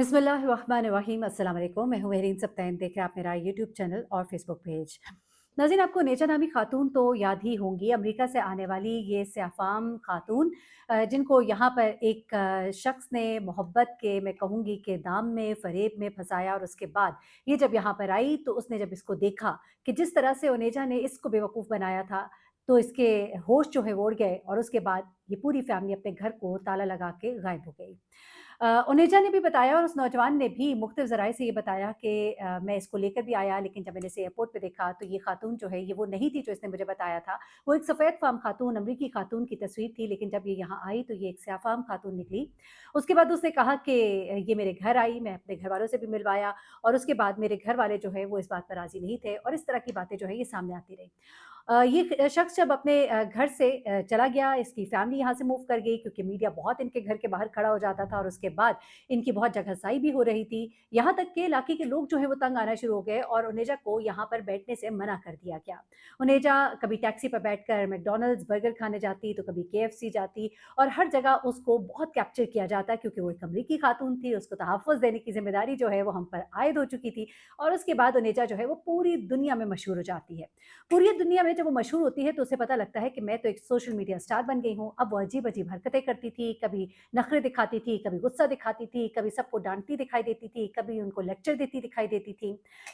बिस्मिल्लाहिर्रहमानिर्रहीम अस्सलाम वालेकुम। मैं हूँ मेहरीन सब्तैन, देख रहे हैं आप मेरा यूट्यूब चैनल और फेसबुक पेज। नाज़रीन, आपको नेजा नामी खातून तो याद ही होंगी, अमेरिका से आने वाली ये सयाफ़ाम खातून जिनको यहाँ पर एक शख्स ने मोहब्बत के, मैं कहूँगी कि दाम में, फ़रेब में फँसाया और उसके बाद ये जब यहाँ पर आई तो उसने जब इसको देखा कि जिस तरह से ओनेजा ने इसको बेवकूफ़ बनाया था, तो इसके होश जो है वो उड़ गए और उसके बाद ये पूरी फ़ैमिली अपने घर को ताला लगा के गायब हो गई। ओनेजा ने भी बताया और उस नौजवान ने भी मुख्तलिफ ज़राए से ये बताया कि मैं इसको लेकर भी आया, लेकिन जब मैंने इसे एयरपोर्ट पे देखा तो ये खातून जो है ये वो नहीं थी जो इसने मुझे बताया था। वो एक सफ़ेद फ़ार्म खातून, अमरीकी खातून की तस्वीर थी, लेकिन जब ये यहाँ आई तो ये एक स्याह फ़ार्म खातून निकली। उसके बाद उसने कहा कि ये मेरे घर आई, मैं अपने घरवालों से भी मिलवाया और उसके बाद मेरे घर वाले जो है वो इस बात पर राज़ी नहीं थे और इस तरह की बातें जो है ये सामने आती रही। ये शख्स जब अपने घर से चला गया, इसकी फैमिली यहाँ से मूव कर गई क्योंकि मीडिया बहुत इनके घर के बाहर खड़ा हो जाता था और उसके बाद इनकी बहुत जगहसाई भी हो रही थी। यहाँ तक कि इलाके के लोग जो हैं वो तंग आना शुरू हो गए और उनेजा को यहाँ पर बैठने से मना कर दिया गया। उनेजा कभी टैक्सी पर बैठकर मैकडॉनल्ड्स बर्गर खाने जाती, तो कभी केएफसी जाती और हर जगह उसको बहुत कैप्चर किया जाता क्योंकि वो एक अमरीकी खातून थी, उसको तहफ़्फ़ुज़ देने की ज़िम्मेदारी जो है वो हम पर आयद हो चुकी थी और उसके बाद उनेजा जो है वो पूरी दुनिया में मशहूर हो जाती है। पूरी दुनिया में जब वो मशहूर होती है तो उसे पता लगता है कि मैं तो एक सोशल मीडिया स्टार बन गई हूँ। अब वो अजीब-अजीब हरकतें करती थी, कभी नखरे दिखाती थी, कभी गुस्सा दिखाती थी, कभी सबको डाँटती दिखाई देती थी, कभी उनको लेक्चर देती दिखाई देती थी।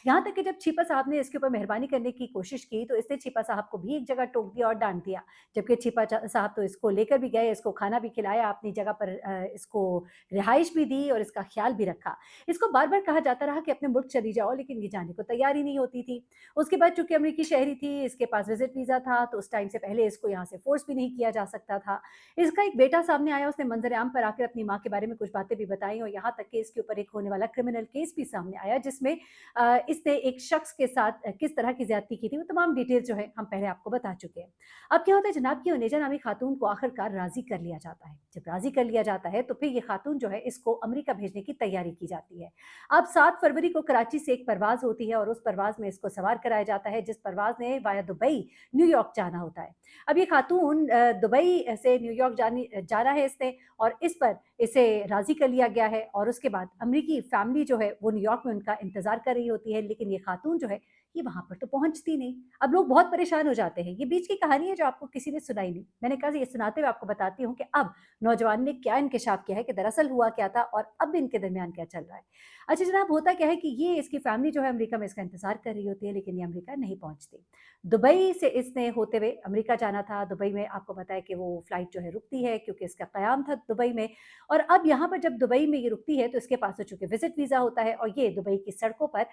यहाँ तक कि जब छिपा साहब ने इसके ऊपर मेहरबानी करने की कोशिश की तो इसने छिपा साहब को भी एक जगह टोक दिया और डाँट दिया। जबकि छिपा साहब तो इसको लेकर भी गए, इसको खाना भी खिलाया, अपनी जगह पर इसको रिहाइश भी दी और इसका ख्याल भी रखा। इसको बार-बार कहा जाता रहा कि अपने मुल्क चली जाओ, लेकिन ये जाने को तैयार ही नहीं होती थी। उसके बाद चूँकि अमरीकी शहरी थी, इसके पास विज़िट वीज़ा था, तो उस टाइम से पहले इसको यहाँ से फ़ोर्स भी नहीं किया जा सकता था। इसका एक बेटा सामने आया, उसने मंज़र-ए-आम पर आकर अपनी माँ के बारे में कुछ बातें भी बताई और यहाँ तक कि इसके ऊपर एक होने वाला क्रिमिनल केस भी सामने आया, जिसमें इसने एक शख्स के साथ किस तरह की ज़्यादती की थी, वो तमाम डिटेल्स जो है हम पहले आपको बता चुके हैं। अब क्या होता है जनाब कि ओनेजा नामी खातून को आखिरकार राज़ी कर लिया जाता है। जब राज़ी कर लिया जाता है, तो फिर ये खातून जो है इसको अमरीका भेजने की तैयारी की जाती है। अब 7 फरवरी को कराची से एक परवाज़ होती है और उस परवाज़ में इसको सवार कराया जाता है, जिस परवाज़ ने वाया दुबई, न्यूयॉर्क जाना होता है। अब ये खातून दुबई से न्यूयॉर्क जाना है इसने और इस पर इसे राज़ी कर लिया गया है और उसके बाद अमरीकी फैमिली जो है वो न्यूयॉर्क में उनका इंतज़ार कर रही होती है, लेकिन ये खातून जो है ये वहाँ पर तो पहुँचती नहीं। अब लोग बहुत परेशान हो जाते हैं। ये बीच की कहानी है जो आपको किसी ने सुनाई नहीं। मैंने कहा ये सुनाते हुए आपको बताती हूँ कि अब नौजवान ने क्या इंकशाफ किया है कि दरअसल हुआ क्या था और अब इनके दरमियान क्या चल रहा है। अच्छा जनाब, होता क्या है कि ये इसकी फैमिली जो है अमेरिका में इसका इंतज़ार कर रही होती है, लेकिन ये अमेरिका नहीं पहुँचती। दुबई से इसने होते हुए अमेरिका जाना था। दुबई में आपको पता है कि वो फ्लाइट जो है रुकती है क्योंकि इसका क़याम था दुबई में और अब यहाँ पर जब दुबई में ये रुकती है तो इसके पास तो चूँकि विज़िट वीज़ा होता है और ये दुबई की सड़कों पर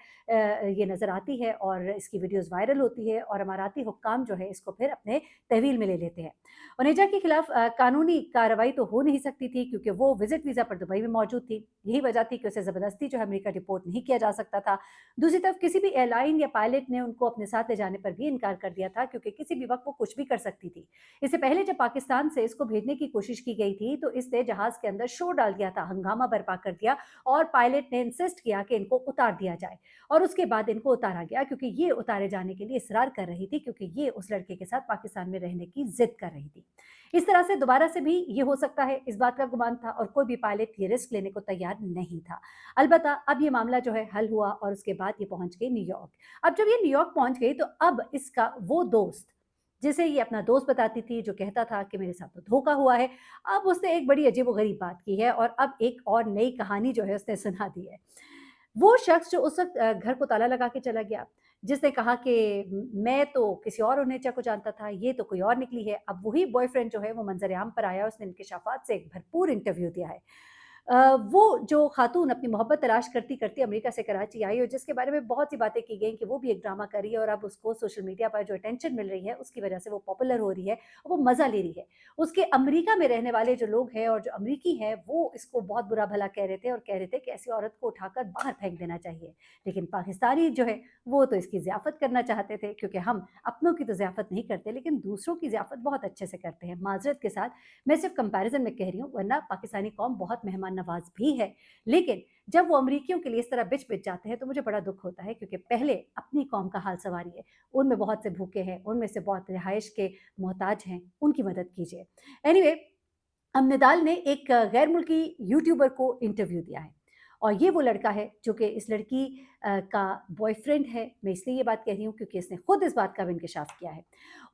ये नज़र आती है और इसकी वीडियोज़ वायरल होती है और अमाराती हुक्काम जो है इसको फिर अपने तहवील में ले लेते हैं। ओनेजा के खिलाफ कानूनी कार्रवाई तो हो नहीं सकती थी क्योंकि वो विज़िट वीज़ा पर दुबई में मौजूद थी। यही वजह थी कि उसे ज़बरदस्ती जो है अमेरिका डिपोर्ट नहीं किया जा सकता था। दूसरी तरफ किसी भी एयरलाइन या पायलट ने उनको अपने साथ ले जाने पर भी इनकार कर दिया था क्योंकि किसी भी वक़्त वो कुछ भी कर सकती थी। इससे पहले जब पाकिस्तान से इसको भेजने की कोशिश की गई थी तो इसने जहाज़ के अंदर शोर डाल दिया था, हंगामा बर्पा कर दिया और पायलट ने इंसिस्ट किया कि इनको उतार दिया जाए और उसके बाद इनको उतारा गया क्योंकि ये उतारे जाने के लिए इसरार कर रही थी क्योंकि ये उस लड़के के साथ पाकिस्तान में रहने की ज़िद कर रही थी। इस तरह से दोबारा से भी ये हो सकता है, इस बात का गुमान था और कोई भी पायलट ये रिस्क लेने को तैयार नहीं था। अलबत्ता अब ये मामला जो है हल हुआ और उसके बाद ये पहुंच गई न्यूयॉर्क। अब जब ये न्यूयॉर्क पहुंच गई तो अब इसका वो दोस्त जिसे ये अपना दोस्त बताती थी, जो कहता था कि मेरे साथ तो धोखा हुआ है, अब उसने एक बड़ी अजीबो-गरीब बात की है और अब एक और नई कहानी जो है उसने सुना दी है। वो शख्स जो उस वक़्त घर को ताला लगा के चला गया, जिसने कहा कि मैं तो किसी और ओनेचा को जानता था, ये तो कोई और निकली है। अब वही बॉयफ्रेंड जो है वो मंज़र-ए-आम पर आया, उसने इंकशाफ़ात से एक भरपूर इंटरव्यू दिया है। वो जो खातून अपनी मोहब्बत तलाश करती-करती अमेरिका से कराची आई और जिसके बारे में बहुत सी बातें की गई कि वो भी एक ड्रामा कर रही है और अब उसको सोशल मीडिया पर जो अटेंशन मिल रही है, उसकी वजह से वो पॉपुलर हो रही है, वो मज़ा ले रही है। उसके अमेरिका में रहने वाले जो लोग हैं और जो अमरीकी हैं, वो इसको बहुत बुरा-भला कह रहे थे और कह रहे थे कि ऐसी औरत को उठाकर बाहर फेंक देना चाहिए। लेकिन पाकिस्तानी जो है, वो तो इसकी ज़ियाफ़त करना चाहते थे क्योंकि हम अपनों की तो ज़ियाफ़त नहीं करते, लेकिन दूसरों की ज़ियाफ़त बहुत अच्छे से करते हैं। माज़रत के साथ मैं सिर्फ़ कंपैरिज़न में कह रही हूँ, वरना पाकिस्तानी कौम बहुत मेहमान नवाज़ भी है। लेकिन जब वो अमरीकियों के लिए इस तरह बिच-बिच जाते हैं, तो मुझे बड़ा दुःख होता है क्योंकि पहले अपनी कौम का हाल संवारिए। उनमें बहुत से भूखे हैं, उनमें से बहुत रिहाइश के मोहताज हैं, उनकी मदद कीजिए। एनीवे, अब निदाल ने एक गैर मुल्की यूट्यूबर को इंटरव्यू दिया है और ये वो लड़का है जो कि इस लड़की का बॉयफ्रेंड है। मैं इसलिए ये बात कह रही हूँ क्योंकि इसने खुद इस बात का भी इंकशाफ किया है।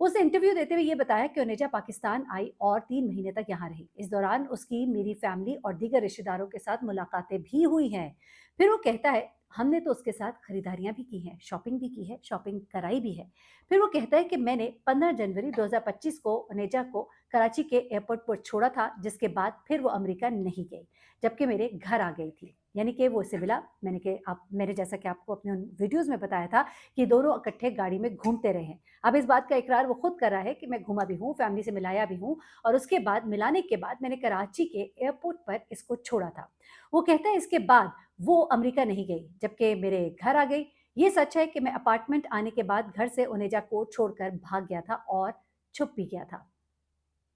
उसने इंटरव्यू देते हुए ये बताया कि ओनेजा पाकिस्तान आई और 3 महीने तक यहाँ रही। इस दौरान उसकी मेरी फैमिली और दीगर रिश्तेदारों के साथ मुलाकातें भी हुई हैं। फिर वो कहता है, हमने तो उसके साथ खरीदारियां भी की हैं, शॉपिंग भी की है, शॉपिंग कराई भी है। फिर वो कहता है कि मैंने 15 जनवरी 2025 को ओनेजा को कराची के एयरपोर्ट पर छोड़ा था, जिसके बाद फिर वो अमेरिका नहीं गई, जबकि मेरे घर आ गई थी। यानी कि वो उससे मिला। मैंने जैसा कि आपको अपने उन वीडियोस में बताया था कि दोनों इकट्ठे गाड़ी में घूमते रहे हैं। अब इस बात का इकरार वो खुद कर रहा है कि मैं घूमा भी हूँ, फैमिली से मिलाया भी हूँ, और उसके बाद मिलाने के बाद मैंने कराची के एयरपोर्ट पर इसको छोड़ा था। वो कहता है इसके बाद वो अमेरिका नहीं गई, जबकि मेरे घर आ गई। ये सच है कि मैं अपार्टमेंट आने के बाद घर से ओनेजा को छोड़कर भाग गया था और छुप भी गया था।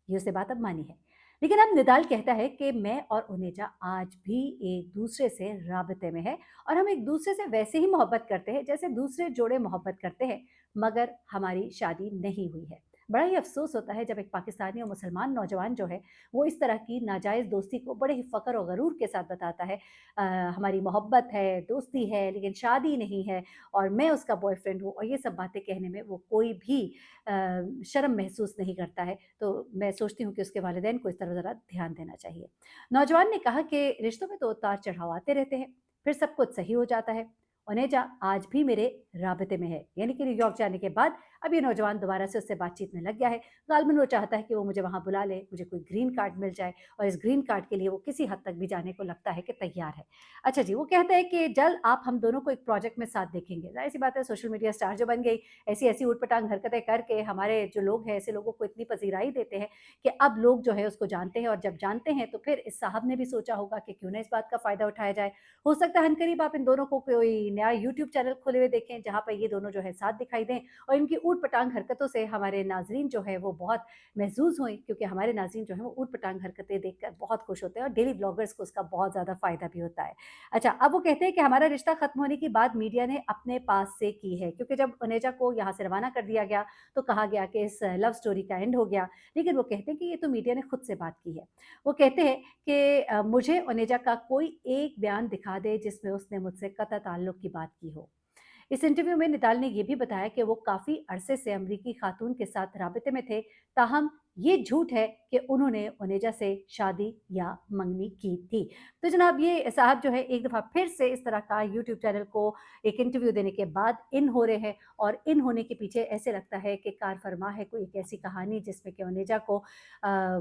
ये उसने बात अब मानी है। लेकिन अब निदाल कहता है कि मैं और ओनेजा आज भी एक दूसरे से राबते में है, और हम एक दूसरे से वैसे ही मोहब्बत करते हैं जैसे दूसरे जोड़े मोहब्बत करते हैं, मगर हमारी शादी नहीं हुई है। बड़ा ही अफसोस होता है जब एक पाकिस्तानी और मुसलमान नौजवान जो है वो इस तरह की नाजायज़ दोस्ती को बड़े ही फ़ख्र और गरूर के साथ बताता है। हमारी मोहब्बत है, दोस्ती है, लेकिन शादी नहीं है, और मैं उसका बॉयफ्रेंड हूँ, और ये सब बातें कहने में वो कोई भी शर्म महसूस नहीं करता है। तो मैं सोचती हूँ कि उसके वालिदैन को इस तरफ ज़रा ध्यान देना चाहिए। नौजवान ने कहा कि रिश्तों में तो उतार-चढ़ाव आते रहते हैं, फिर सब कुछ सही हो जाता है। ओनेजा आज भी मेरे राबते में है, यानी कि न्यूयॉर्क जाने के बाद अब ये नौजवान दोबारा से उससे बातचीत में लग गया है। गालमन वो चाहता है कि वो मुझे वहाँ बुला ले, मुझे कोई ग्रीन कार्ड मिल जाए, और इस ग्रीन कार्ड के लिए वो किसी हद तक भी जाने को लगता है कि तैयार है। अच्छा जी, वो कहता है कि जल्द आप हम दोनों को एक प्रोजेक्ट में साथ देखेंगे। ज़ाहिर-सी बात है, सोशल मीडिया स्टार जो बन गई, ऐसी-ऐसी ऊट-पटांग हरकतें करके हमारे जो लोग हैं, ऐसे लोगों को इतनी पज़ीराई देते हैं कि अब लोग जो है उसको जानते हैं, और जब जानते हैं तो फिर इस साहब ने भी सोचा होगा कि क्यों ना इस बात का फ़ायदा उठाया जाए। हो सकता है अनकरीब आप इन दोनों को कोई नया यूट्यूब चैनल खोले हुए देखें, जहाँ पर ये दोनों जो है साथ दिखाई दें, और इनकी ऊट-पटांग हरकतों से हमारे नाज़रीन जो है वो बहुत महज़ूज़ हुए, क्योंकि हमारे नाज़रीन जो हैं वो ऊट-पटांग हरकतें देखकर बहुत खुश होते हैं, और डेली ब्लॉगर्स को उसका बहुत ज़्यादा फ़ायदा भी होता है। अच्छा, अब वो कहते हैं कि हमारा रिश्ता ख़त्म होने की बात मीडिया ने अपने पास से की है, क्योंकि जब ओनेजा को यहाँ से रवाना कर दिया गया, तो कहा गया कि इस लव स्टोरी का एंड हो गया। लेकिन वो कहते हैं कि ये तो मीडिया ने खुद से बात की है। वो कहते हैं कि मुझे ओनेजा का कोई एक बयान दिखा दे जिसमें उसने मुझसे कतई ताल्लुक़ की बात की हो। इस इंटरव्यू में निताल ने ये भी बताया कि वो काफ़ी अरसे से अमरीकी खातून के साथ राबते में थे, ताहम ये झूठ है कि उन्होंने ओनेजा से शादी या मंगनी की थी। तो जनाब, ये साहब जो है एक दफ़ा फिर से इस तरह का यूट्यूब चैनल को एक इंटरव्यू देने के बाद इन हो रहे हैं, और इन होने के पीछे ऐसे लगता है कि कार फरमा है कोई एक ऐसी कहानी जिसमें कि ओनेजा को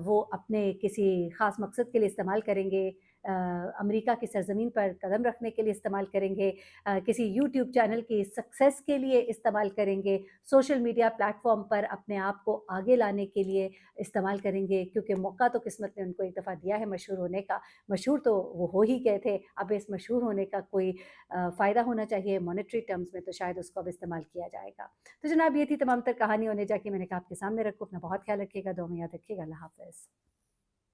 वो अपने किसी ख़ास मकसद के लिए इस्तेमाल करेंगे, अमेरिका की सरज़मीन पर कदम रखने के लिए इस्तेमाल करेंगे, किसी यूट्यूब चैनल की सक्सेस के लिए इस्तेमाल करेंगे, सोशल मीडिया प्लेटफ़ॉर्म पर अपने आप को आगे लाने के लिए इस्तेमाल करेंगे, क्योंकि मौका तो किस्मत ने उनको एक दफ़ा दिया है मशहूर होने का। मशहूर तो वो हो ही गए थे, अब इस मशहूर होने का कोई फ़ायदा होना चाहिए मॉनेटरी टर्म्स में, तो शायद उसको अब इस्तेमाल किया जाएगा। तो जनाब, ये थी तमाम तर कहानी ओनेजा की, मैंने कहा आपके सामने रखूँ। अपना बहुत ख़्याल रखिएगा, दुआ में याद रखिएगा। अल्लाह हाफ़िज़।